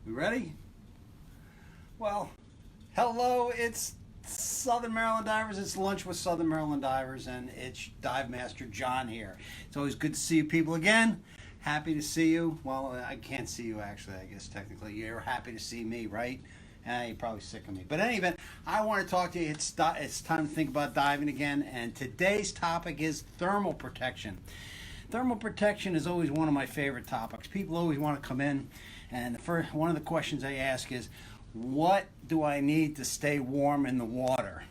We ready? Well, hello, it's Southern Maryland Divers. It's Lunch with Southern Maryland Divers, and it's Dive Master John here. It's always good to see you people again. Happy to see you. Well, I can't see you actually, I guess technically. You're happy to see me, right? You're probably sick of me. But in any event, I want to talk to you. It's time to think about diving again, and today's topic is thermal protection. Thermal protection is always one of my favorite topics. People always want to come in, and one of the questions I ask is, what do I need to stay warm in the water?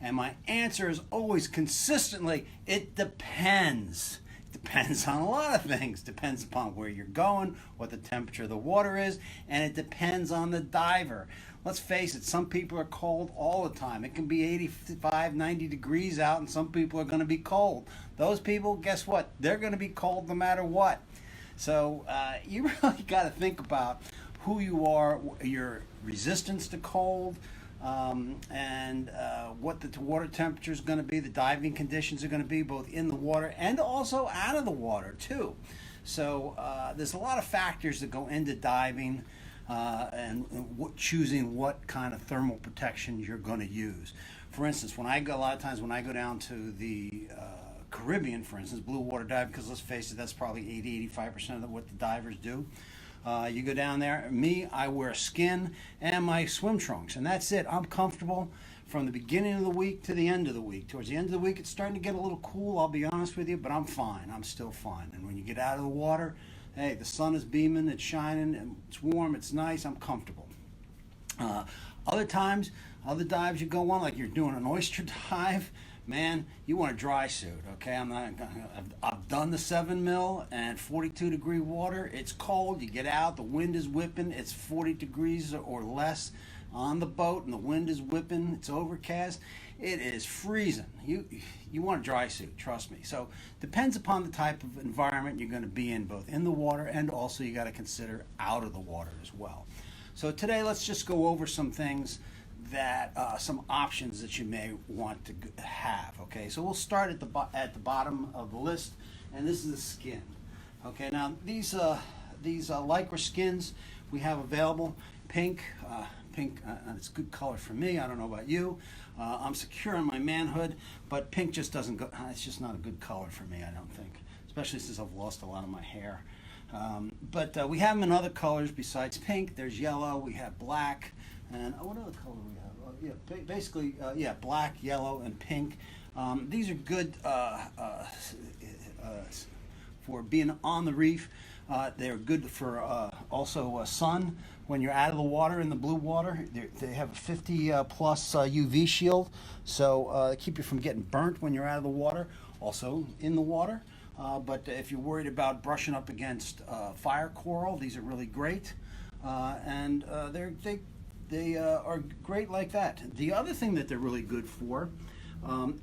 And my answer is always consistently, it depends. It depends on a lot of things. Depends upon where you're going, what the temperature of the water is, and it depends on the diver. Let's face it, some people are cold all the time. It can be 85, 90 degrees out, and some people are going to be cold. Those people, guess what? They're going to be cold no matter what. So you really got to think about who you are, your resistance to cold, and what the water temperature is going to be, the diving conditions are going to be, both in the water and also out of the water too. So there's a lot of factors that go into diving and choosing what kind of thermal protection you're going to use. For instance, a lot of times when I go down to the Caribbean, for instance, blue water diving, because let's face it, that's probably 80-85% of what the divers do. You go down there, I wear skin and my swim trunks, and that's it. I'm comfortable from the beginning of the week to the end of the week. Towards the end of the week, it's starting to get a little cool, I'll be honest with you, but I'm fine. I'm still fine. And when you get out of the water, hey, the sun is beaming, it's shining, and it's warm, it's nice, I'm comfortable. Other times, other dives you go on, like you're doing an oyster dive, man, you want a dry suit, okay? I've done the 7 mil and 42 degree water. It's cold. You get out, the wind is whipping. It's 40 degrees or less on the boat, and the wind is whipping. It's overcast. It is freezing. You want a dry suit, trust me. So depends upon the type of environment you're going to be in, both in the water and also you got to consider out of the water as well. So today, let's just go over some things some options that you may want to have. Okay, so we'll start at the bottom of the list, and this is the skin. Okay, now these lycra skins we have available. Pink, it's a good color for me. I don't know about you. I'm secure in my manhood, but pink just doesn't go. It's just not a good color for me, I don't think, especially since I've lost a lot of my hair. But we have them in other colors besides pink. There's yellow. We have black. And what other color we have? Basically, black, yellow, and pink. These are good for being on the reef. They're good for also sun when you're out of the water in the blue water. They have a 50 plus UV shield, so they keep you from getting burnt when you're out of the water. Also in the water. But if you're worried about brushing up against fire coral, these are really great, and they are great like that. The other thing that they're really good for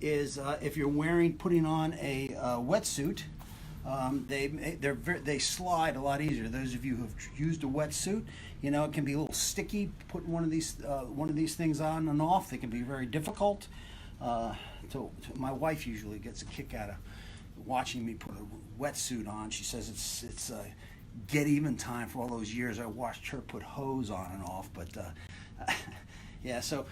is if you're putting on a wetsuit. They slide a lot easier. Those of you who have used a wetsuit, you know it can be a little sticky. Putting one of these things on and off, they can be very difficult. My wife usually gets a kick out of watching me put a wetsuit on. She says it's get even time for all those years I watched her put hose on and off. But yeah, so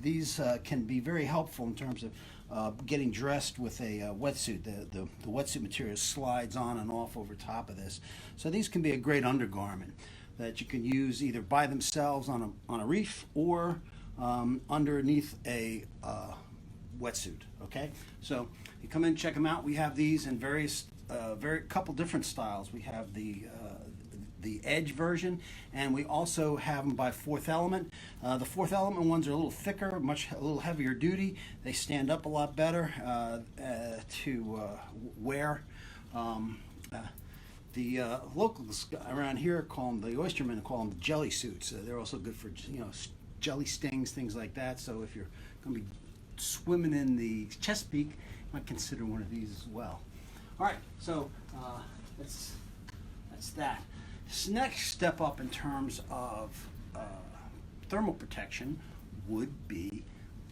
these can be very helpful in terms of getting dressed with a wetsuit. The wetsuit material slides on and off over top of this, so these can be a great undergarment that you can use either by themselves on a reef or underneath a wetsuit. Okay, so you come in, check them out. We have these in couple different styles. We have the Edge version, and we also have them by Fourth Element. The Fourth Element ones are a little thicker, a little heavier duty. They stand up a lot better to wear. The locals around here call them, the oystermen call them jelly suits. They're also good for jelly stings, things like that. So if you're going to be swimming in the Chesapeake, you might consider one of these as well. All right, so that's that. This next step up in terms of thermal protection would be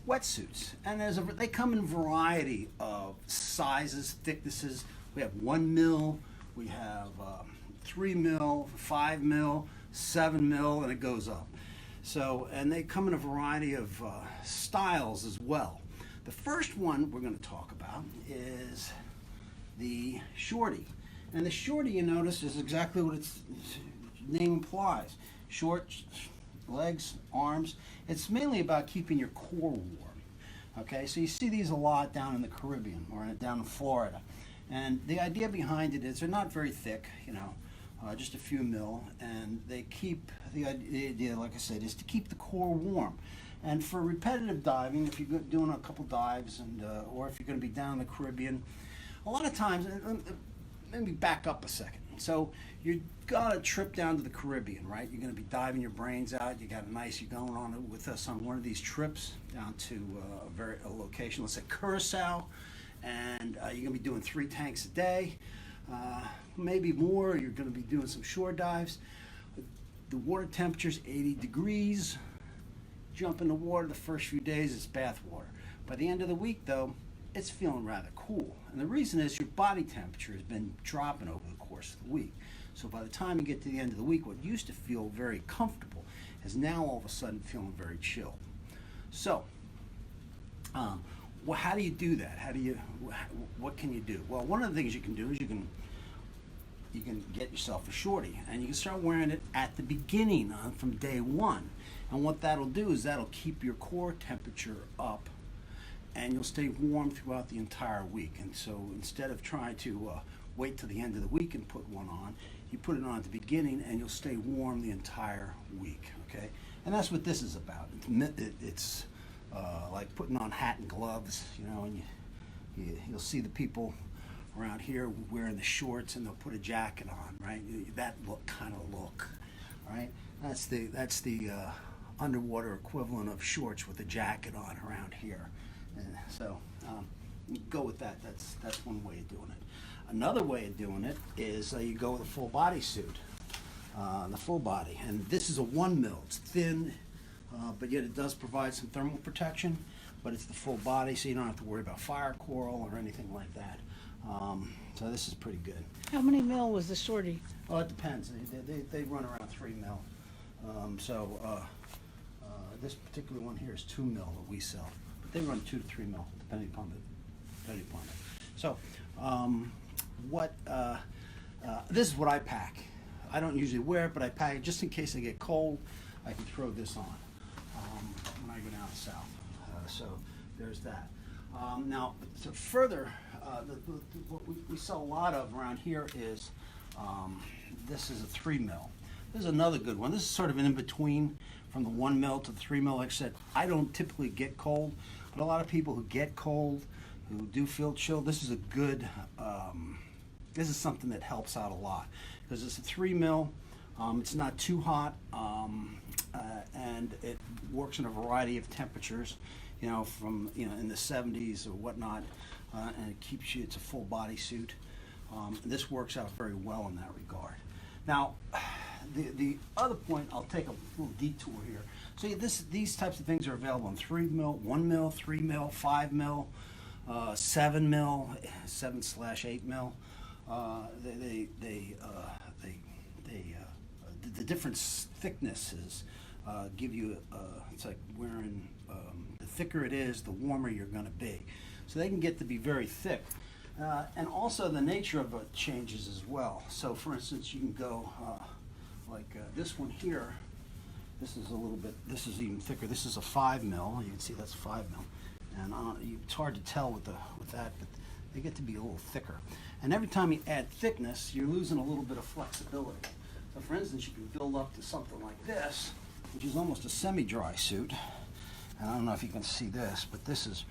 wetsuits, and they come in a variety of sizes, thicknesses. We have 1 mil, we have 3 mil, 5 mil, 7 mil, and it goes up. So, and they come in a variety of styles as well. The first one we're going to talk about is the shorty. And the shorty, you notice, is exactly what its name implies. Short legs, arms. It's mainly about keeping your core warm. Okay, so you see these a lot down in the Caribbean or down in Florida. And the idea behind it is they're not very thick, you know, just a few mil, and they keep, the idea, like I said, is to keep the core warm. And for repetitive diving, if you're doing a couple dives, and or if you're going to be down in the Caribbean, a lot of times, let me back up a second. So you got a trip down to the Caribbean, right? You're going to be diving your brains out. You got you're going on with us on one of these trips down to a location, let's say Curacao, and you're going to be doing 3 tanks a day, maybe more. You're going to be doing some shore dives. The water temperature's 80 degrees. Jump in the water the first few days, it's bath water. By the end of the week, though, it's feeling rather cool. And the reason is your body temperature has been dropping over the course of the week. So by the time you get to the end of the week, what used to feel very comfortable is now all of a sudden feeling very chill. So, well, how do you do that? What can you do? Well, one of the things you can do is you can get yourself a shorty, and you can start wearing it at the beginning from day one. And what that'll do is that'll keep your core temperature up, and you'll stay warm throughout the entire week. And so instead of trying to wait till the end of the week and put one on, you put it on at the beginning, and you'll stay warm the entire week. Okay, and that's what this is about. It's like putting on hat and gloves, you know, and you'll see the people around here wearing the shorts, and they'll put a jacket on, right? That kind of look, right? That's the underwater equivalent of shorts with a jacket on around here. And so go with that. That's one way of doing it. Another way of doing it is you go with a full body suit, the full body, and this is a 1 mil. It's thin, but yet it does provide some thermal protection. But it's the full body, so you don't have to worry about fire coral or anything like that. So this is pretty good. How many mil was the shorty? Well, it depends. They run around 3 mil. This particular one here is 2 mil that we sell, but they run 2 to 3 mil depending upon it. So, this is what I pack. I don't usually wear it, but I pack it just in case I get cold. I can throw this on when I go down south. So there's that. Now, to further, what we sell a lot of around here is this is a 3 mil. This is another good one. This is sort of an in-between from the 1 mil to the 3 mil. Like I said, I don't typically get cold, but a lot of people who get cold, who do feel chill, this is a good, this is something that helps out a lot. Because it's a 3 mil, it's not too hot, and it works in a variety of temperatures, you know, from, you know, in the 70s or whatnot, and it keeps you, it's a full body suit. This works out very well in that regard. Now, the other point, I'll take a little detour here. So these types of things are available in 3 mil, 1 mil, 3 mil, 5 mil, 7 mil, 7/8 mil. The different thicknesses give you, it's like wearing, the thicker it is, the warmer you're going to be. So they can get to be very thick. And also the nature of it changes as well. So for instance, you can go like this one here. This is a little bit, this is even thicker. This is a 5 mil. You can see that's 5 mil. And it's hard to tell with that, but they get to be a little thicker. And every time you add thickness, you're losing a little bit of flexibility. So for instance, you can build up to something like this, which is almost a semi-dry suit. And I don't know if you can see this, but this is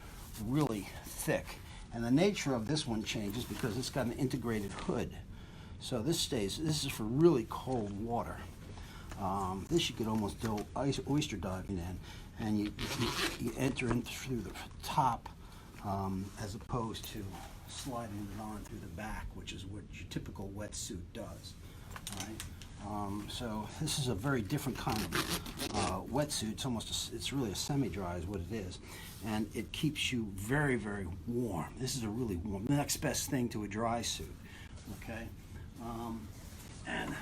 really thick. And the nature of this one changes because it's got an integrated hood. So this is for really cold water. This you could almost do oyster diving in, and you enter in through the top as opposed to sliding it on through the back, which is what your typical wetsuit does. All right? So this is a very different kind of wetsuit. It's really a semi-dry is what it is, and it keeps you very, very warm. This is a really warm, the next best thing to a dry suit. Okay, and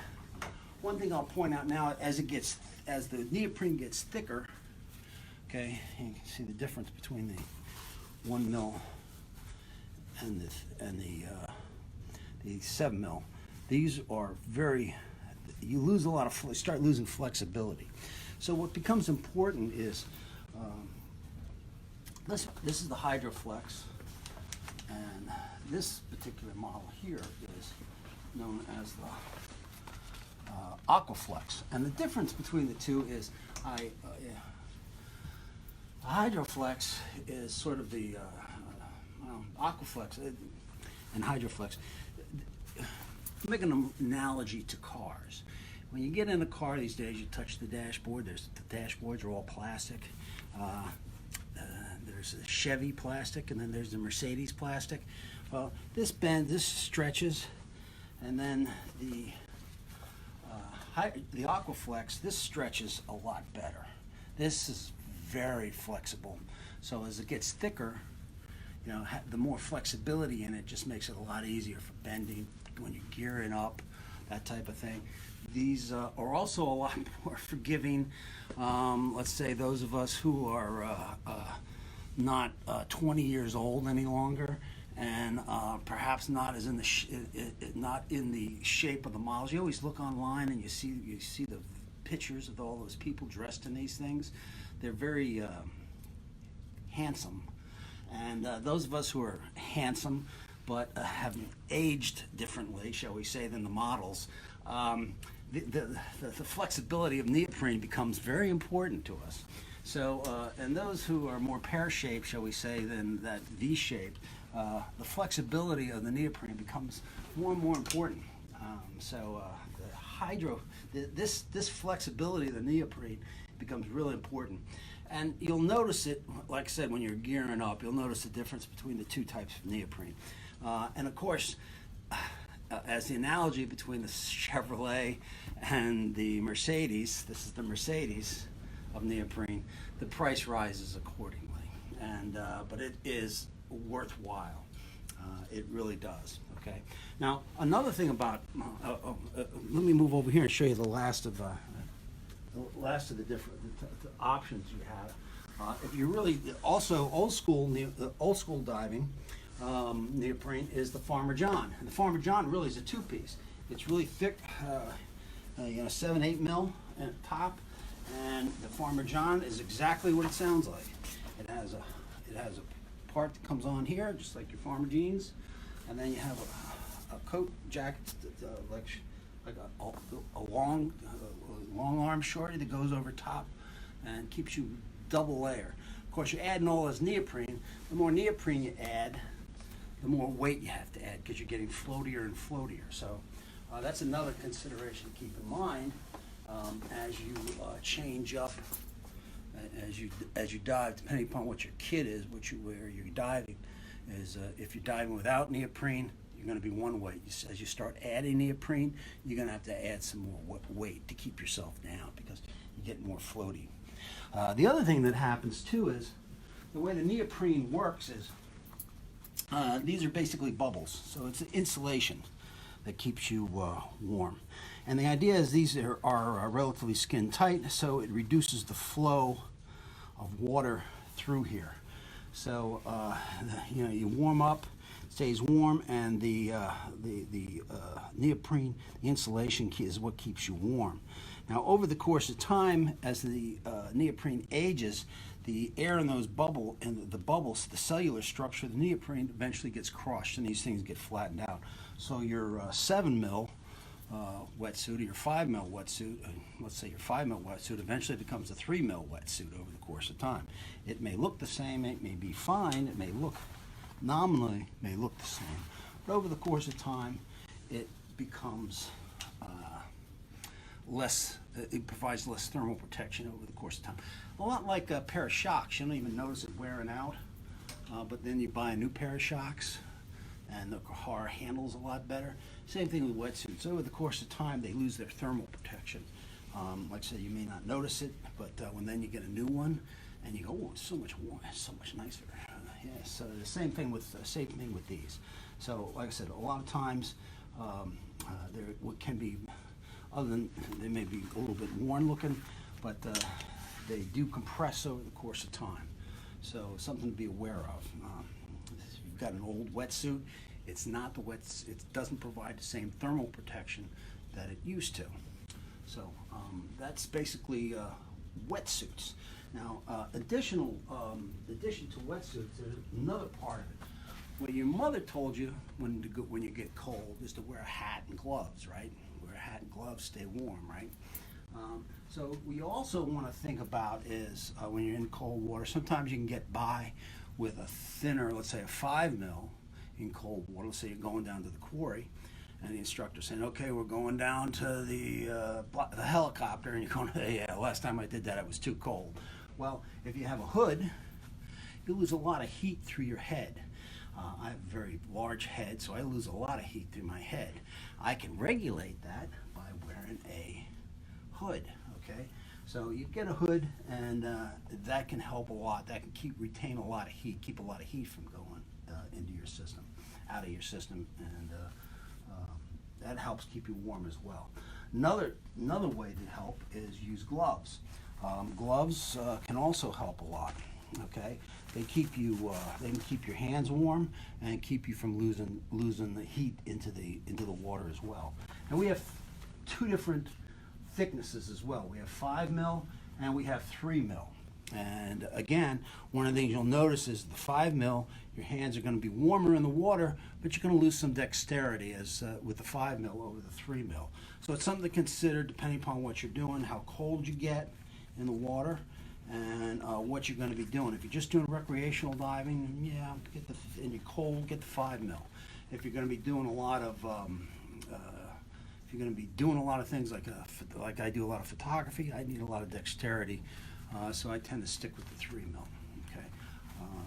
one thing I'll point out now, as the neoprene gets thicker, okay, you can see the difference between the 1 mil and the 7 mil. These are you lose a lot of, start losing flexibility. So what becomes important is, this is the Hydroflex, and this particular model here is known as the Aquaflex. And the difference between the two is, Hydroflex is sort of the Aquaflex and Hydroflex. Make an analogy to cars. When you get in a car these days, you touch the dashboard. The dashboards are all plastic. There's a Chevy plastic, and then there's the Mercedes plastic. Well, this stretches, and then the Aquaflex, this stretches a lot better. This is very flexible. So as it gets thicker, you know, the more flexibility in it just makes it a lot easier for bending when you're gearing up, that type of thing. These are also a lot more forgiving. Let's say those of us who are not 20 years old any longer, and perhaps not as not in the shape of the models. You always look online and you see the pictures of all those people dressed in these things. They're very handsome, and those of us who are handsome but have aged differently, shall we say, than the models, the flexibility of neoprene becomes very important to us. So, and those who are more pear-shaped, shall we say, than that V-shape, the flexibility of the neoprene becomes more and more important. This flexibility of the neoprene becomes really important. And you'll notice it, like I said, when you're gearing up, you'll notice the difference between the two types of neoprene. And of course, as the analogy between the Chevrolet and the Mercedes, this is the Mercedes of neoprene, the price rises accordingly. And but it is worthwhile. It really does. Okay. Now, another thing about let me move over here and show you the last of the different the options you have. If you really also old school diving, neoprene is the Farmer John. And the Farmer John really is a two-piece. It's really thick, 7-8 mil at the top, and the Farmer John is exactly what it sounds like. It has a part that comes on here, just like your Farmer jeans, and then you have a coat jacket, like a long arm shorty that goes over top and keeps you double layer. Of course, you're adding all this neoprene. The more neoprene you add, the more weight you have to add, because you're getting floatier and floatier. So that's another consideration to keep in mind as you change up, as you dive, depending upon what your kit is, where you're diving. If you're diving without neoprene, you're going to be one weight. As you start adding neoprene, you're going to have to add some more weight to keep yourself down, because you get more floaty. The other thing that happens too is the way the neoprene works is these are basically bubbles. So it's insulation that keeps you warm. And the idea is these are relatively skin tight, so it reduces the flow of water through here. So you warm up, stays warm, and the neoprene, the insulation is what keeps you warm. Now, over the course of time, as the neoprene ages, the air in those bubbles, the cellular structure of the neoprene eventually gets crushed, and these things get flattened out. So your 7 mil wetsuit, or your 5 mil wetsuit, let's say your 5 mil wetsuit, eventually becomes a 3 mil wetsuit over the course of time. It may look the same, it may be fine, it may look, nominally may look the same, but over the course of time, it becomes it provides less thermal protection over the course of time. A lot like a pair of shocks. You don't even notice it wearing out, but then you buy a new pair of shocks and the car handles a lot better. Same thing with wetsuits. Over the course of time, they lose their thermal protection. Like I said, you may not notice it, but when then you get a new one and you go, oh, it's so much warmer, it's so much nicer. Yes, so the same thing with these. So like I said, a lot of times there can be other than they may be a little bit worn looking, but they do compress over the course of time. So something to be aware of. If you've got an old wetsuit, it's not the it doesn't provide the same thermal protection that it used to. So that's basically wetsuits. Now, addition to wetsuits, there's another part of it. What your mother told you when you get cold is to wear a hat and gloves, right? Wear a hat and gloves, stay warm, right? So what you also want to think about is when you're in cold water, sometimes you can get by with a thinner, let's say a 5 mil in cold water. Let's say you're going down to the quarry, and the instructor's saying, okay, we're going down to the helicopter, and you're going, yeah, last time I did that, it was too cold. Well, if you have a hood, you lose a lot of heat through your head. I have a very large head, so I lose a lot of heat through my head. I can regulate that by wearing a hood, okay? So you get a hood, and that can help a lot. That can retain a lot of heat, keep a lot of heat from going into your system, out of your system, and that helps keep you warm as well. Another way to help is use gloves. Gloves can also help a lot. Okay, they keep you. They can keep your hands warm and keep you from losing the heat into the water as well. And we have two different thicknesses as well. We have 5 mil and we have 3 mil. And again, one of the things you'll notice is the 5 mil, your hands are going to be warmer in the water, but you're going to lose some dexterity as with the 5 mil over the 3 mil. So it's something to consider depending upon what you're doing, how cold you get in the water, and what you're going to be doing. If you're just doing recreational diving, yeah, and you're cold, get the 5 mil. If you're going to be doing a lot of if you're going to be doing a lot of things like I do a lot of photography, I need a lot of dexterity, so I tend to stick with the 3 mil. Okay,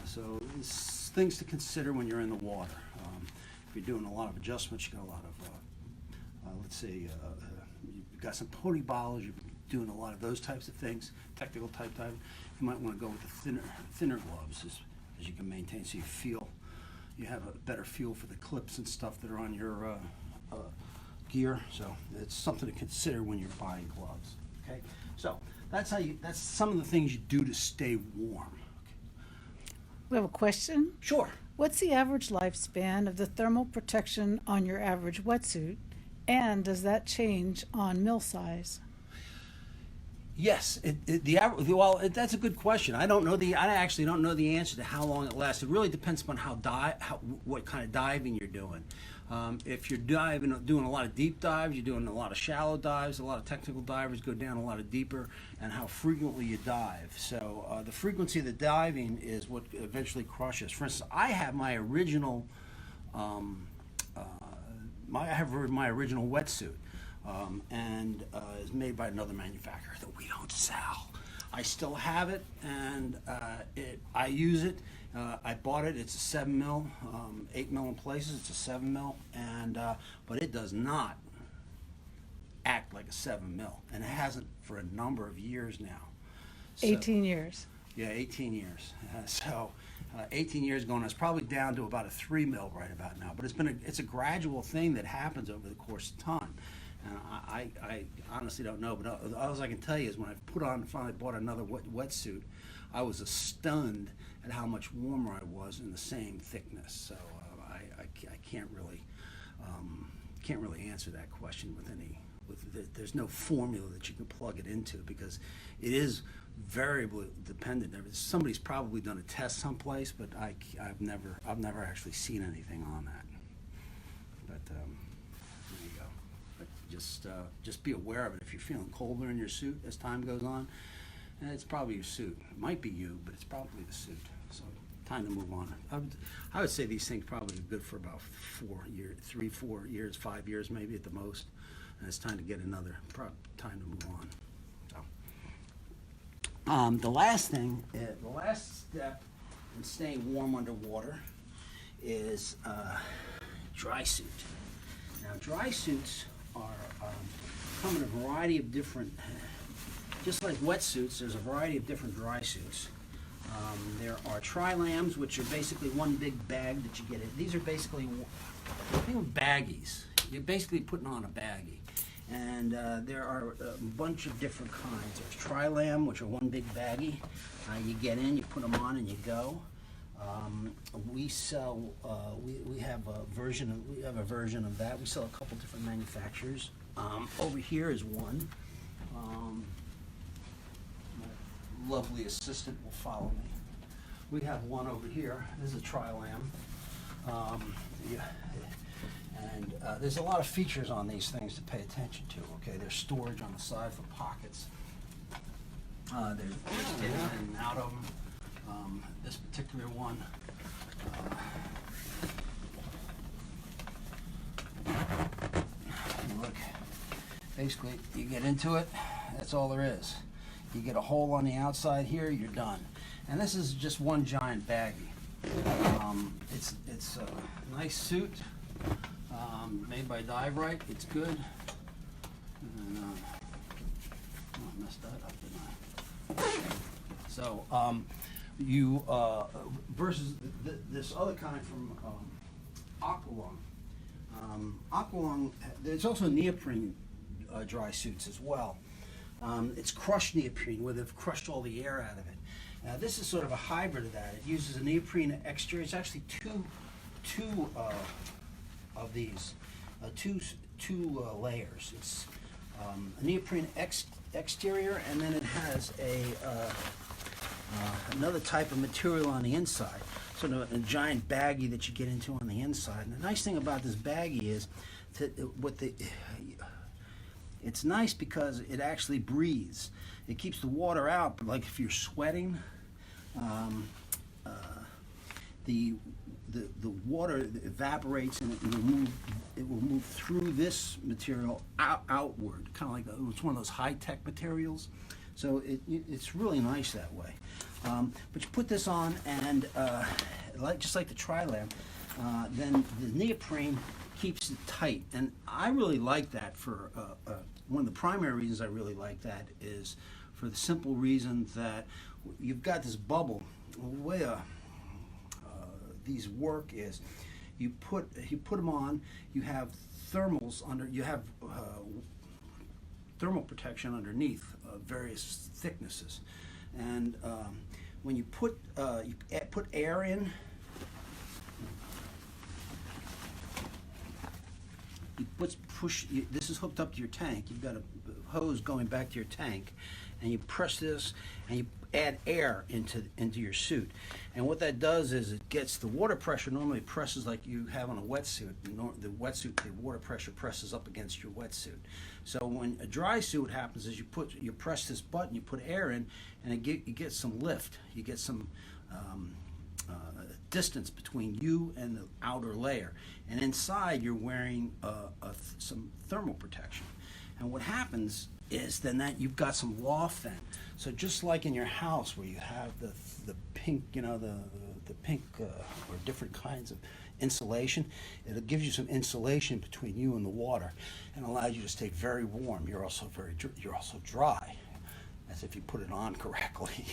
so it's things to consider when you're in the water. If you're doing a lot of adjustments, you got a lot of let's say you've got some pony bottles, you're doing a lot of those types of things, technical type diving, you might want to go with the thinner gloves as you can maintain, so you have a better feel for the clips and stuff that are on your gear. So it's something to consider when you're buying gloves. Okay, so that's some of the things you do to stay warm. We have a question. Sure. What's the average lifespan of the thermal protection on your average wetsuit, and does that change on mill size? Yes, that's a good question. I actually don't know the answer to how long it lasts. It really depends upon what kind of diving you're doing. If you're doing a lot of deep dives, you're doing a lot of shallow dives. A lot of technical divers go down a lot of deeper, and how frequently you dive. So the frequency of the diving is what eventually crushes. For instance, I have my original, my original wetsuit. And is made by another manufacturer that we don't sell. I still have it, and I use it. I bought it. It's a 7 mil, 8 mil in places. It's a 7 mil, and but it does not act like a 7 mil, and it hasn't for a number of years now. So, 18 years. Yeah, 18 years. 18 years ago, and it's probably down to about a 3 mil right about now. But it's a gradual thing that happens over the course of time. And I honestly don't know, but all I can tell you is when I finally bought another wetsuit, I was stunned at how much warmer I was in the same thickness. So I can't really answer that question there's no formula that you can plug it into, because it is variably dependent. Somebody's probably done a test someplace, but I've never actually seen anything on that. But there you go. But just be aware of it. If you're feeling colder in your suit as time goes on, it's probably your suit. It might be you, but it's probably the suit. So time to move on. I would say these things probably are good for about 4 years, 3, 4 years, 5 years maybe at the most. And it's time to get another time to move on. So the last step in staying warm underwater is dry suit. Now dry suits come in a variety of different, just like wetsuits, there's a variety of different dry suits. There are tri-lambs, which are basically one big bag that you get in. These are basically, think of baggies. You're basically putting on a baggie. And there are a bunch of different kinds. There's Tri-Lam, which are one big baggie. You get in, you put them on, and you go. We sell. We have a version of that. We sell a couple different manufacturers. Over here is one. My lovely assistant will follow me. We have one over here. This is a Tri-Lam. Yeah, and there's a lot of features on these things to pay attention to. Okay, there's storage on the side for pockets. There's in and out of them. This particular one. Look, basically, you get into it. That's all there is. You get a hole on the outside here. You're done. And this is just one giant baggie. It's a nice suit, made by Dive Right. It's good. And, oh, I messed that up, didn't I? So you versus this other kind from Aqualung. Aqualung. There's also neoprene dry suits as well. It's crushed neoprene, where they've crushed all the air out of it. This is sort of a hybrid of that. It uses a neoprene exterior. It's actually two of these, two layers. It's a neoprene exterior, and then it has another type of material on the inside, sort of a giant baggie that you get into on the inside. And the nice thing about this baggie is it's nice because it actually breathes. It keeps the water out, but like if you're sweating, the water evaporates and it will move through this material outward, kind of like it's one of those high-tech materials. So it's really nice that way. But you put this on, and just like the Tri-Lam, then the neoprene keeps it tight, and I really like that. For one of the primary reasons I really like that is for the simple reason that you've got this bubble. The way these work is you put them on. You have thermals under. You have thermal protection underneath various thicknesses, and when you put air in. This is hooked up to your tank. You've got a hose going back to your tank, and you press this, and you add air into your suit. And what that does is it gets the water pressure. Normally it presses like you have on a wetsuit. The wetsuit, the water pressure presses up against your wetsuit. So when a dry suit, what happens is you press this button, you put air in, and you get some lift. You get some distance between you and the outer layer, and inside you're wearing some thermal protection. And what happens is then that you've got some loft then. So just like in your house where you have the pink, the pink or different kinds of insulation, it gives you some insulation between you and the water, and allows you to stay very warm. You're also dry, as if you put it on correctly.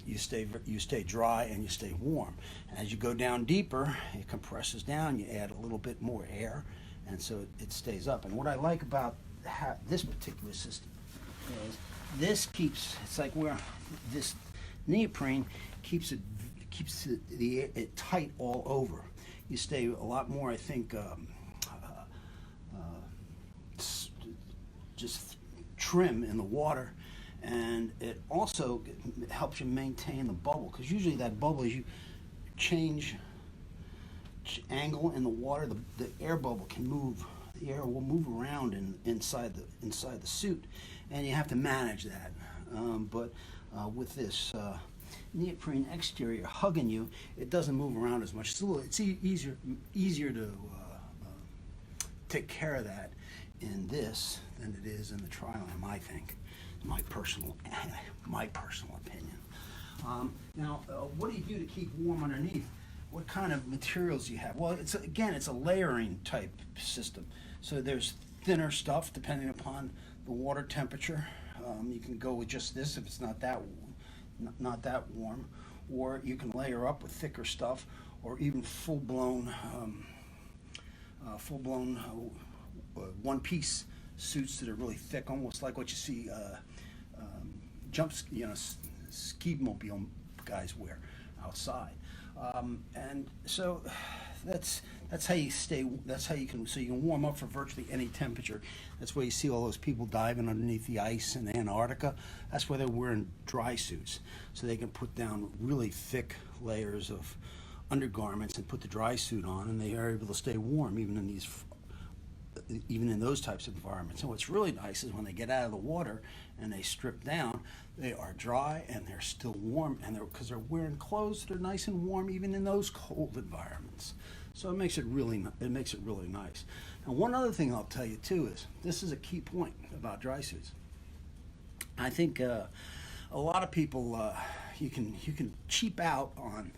You stay dry and you stay warm. And as you go down deeper, it compresses down. You add a little bit more air, and so it stays up. And what I like about this particular system is it's like where this neoprene keeps it tight all over. You stay a lot more, I think, just trim in the water. And it also helps you maintain the bubble, because usually that bubble, as you change angle in the water, the air bubble can move. The air will move around inside the suit, and you have to manage that. But with this neoprene exterior hugging you, it doesn't move around as much. It's easier to take care of that in this than it is in the Tri-Lam, I think. My personal opinion. Now, what do you do to keep warm underneath? What kind of materials do you have? Well, it's a layering type system. So there's thinner stuff depending upon the water temperature. You can go with just this if it's not that warm, or you can layer up with thicker stuff, or even full blown one-piece suits that are really thick, almost like what you see ski mobile guys wear outside. And so that's how you stay. That's how you can warm up for virtually any temperature. That's why you see all those people diving underneath the ice in Antarctica. That's why they're wearing dry suits, so they can put down really thick layers of undergarments and put the dry suit on, and they are able to stay warm even in those types of environments. And what's really nice is when they get out of the water and they strip down, they are dry and they're still warm, and because they're wearing clothes that are nice and warm even in those cold environments. So it makes it really nice. Now, one other thing I'll tell you too is this is a key point about dry suits. I think a lot of people you can cheap out on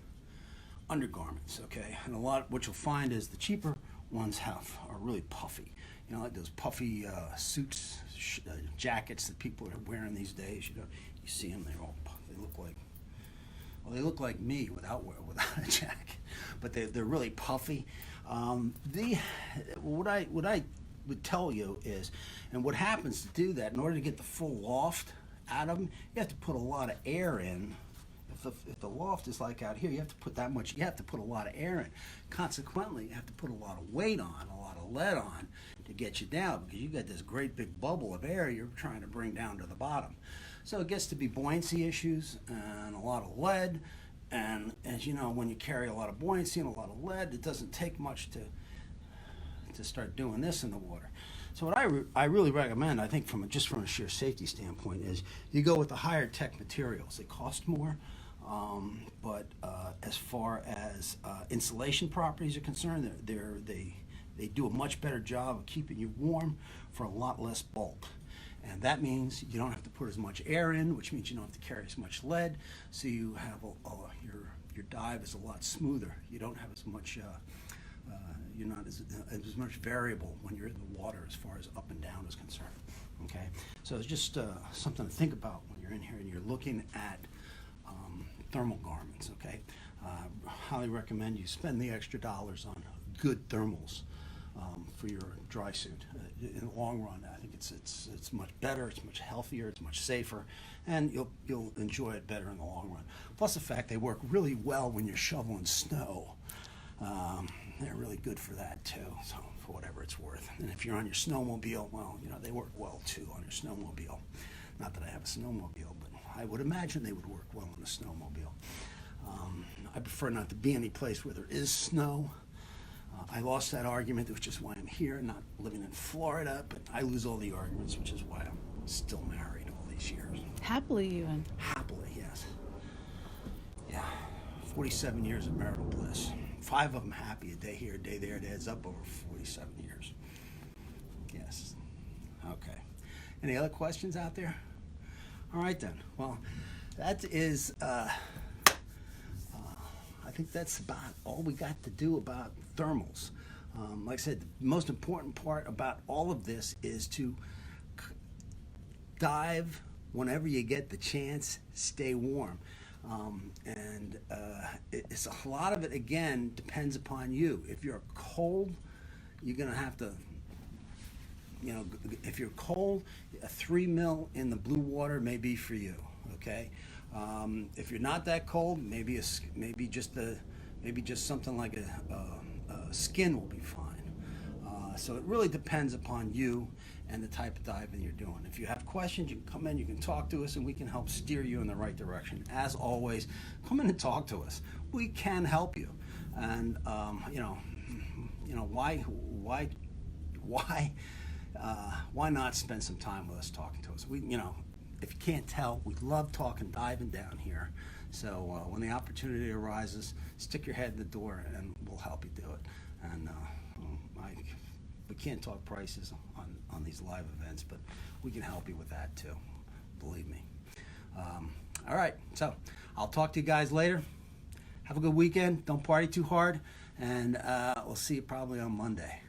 undergarments, okay? And what you'll find is the cheaper ones are really puffy. You know, like those puffy suits, jackets that people are wearing these days. You know, you see them; they look like me without a jacket, but they're really puffy. What I would tell you is, and what happens to do that, in order to get the full loft out of them, you have to put a lot of air in. If the loft is like out here, you have to put a lot of air in. Consequently, you have to put a lot of weight on, a lot of lead on to get you down, because you got this great big bubble of air you're trying to bring down to the bottom. So it gets to be buoyancy issues and a lot of lead. And as you know, when you carry a lot of buoyancy and a lot of lead, it doesn't take much to start doing this in the water. So what I really recommend, I think from a sheer safety standpoint, is you go with the higher tech materials. They cost more. But as far as insulation properties are concerned, they do a much better job of keeping you warm for a lot less bulk. And that means you don't have to put as much air in, which means you don't have to carry as much lead. So you have your dive is a lot smoother. You don't have as much, you're not as much variable when you're in the water as far as up and down is concerned. Okay, so it's just something to think about when you're in here and you're looking at thermal garments. Okay, highly recommend you spend the extra dollars on good thermals for your dry suit. In the long run, I think it's much better, it's much healthier, it's much safer, and you'll enjoy it better in the long run. Plus the fact they work really well when you're shoveling snow. They're really good for that too, so for whatever it's worth. And if you're on your snowmobile, well, you know, they work well too on your snowmobile. Not that I have a snowmobile, but I would imagine they would work well on a snowmobile. I prefer not to be any place where there is snow. I lost that argument, which is why I'm here, not living in Florida, but I lose all the arguments, which is why I'm still married all these years. Happily even. Happily, yes. Yeah, 47 years of marital bliss. 5 of them happy, a day here, a day there. It adds up over 47 years. Yes. Okay. Any other questions out there? All right then. Well, that is, I think that's about all we got to do about thermals. Like I said, the most important part about all of this is to dive whenever you get the chance, stay warm. It's a lot of it, again, depends upon you. If you're cold, you're going to have to, you know, if you're cold, a 3 mil in the blue water may be for you, okay? If you're not that cold, maybe just something like a skin will be fine. So it really depends upon you and the type of diving you're doing. If you have questions, you can come in, you can talk to us, and we can help steer you in the right direction. As always, come in and talk to us. We can help you. And why not spend some time with us talking to us? If you can't tell, we love talking diving down here. So when the opportunity arises, stick your head in the door and we'll help you do it. And we can't talk prices on these live events, but we can help you with that too, believe me. All right, so I'll talk to you guys later. Have a good weekend. Don't party too hard, and we'll see you probably on Monday.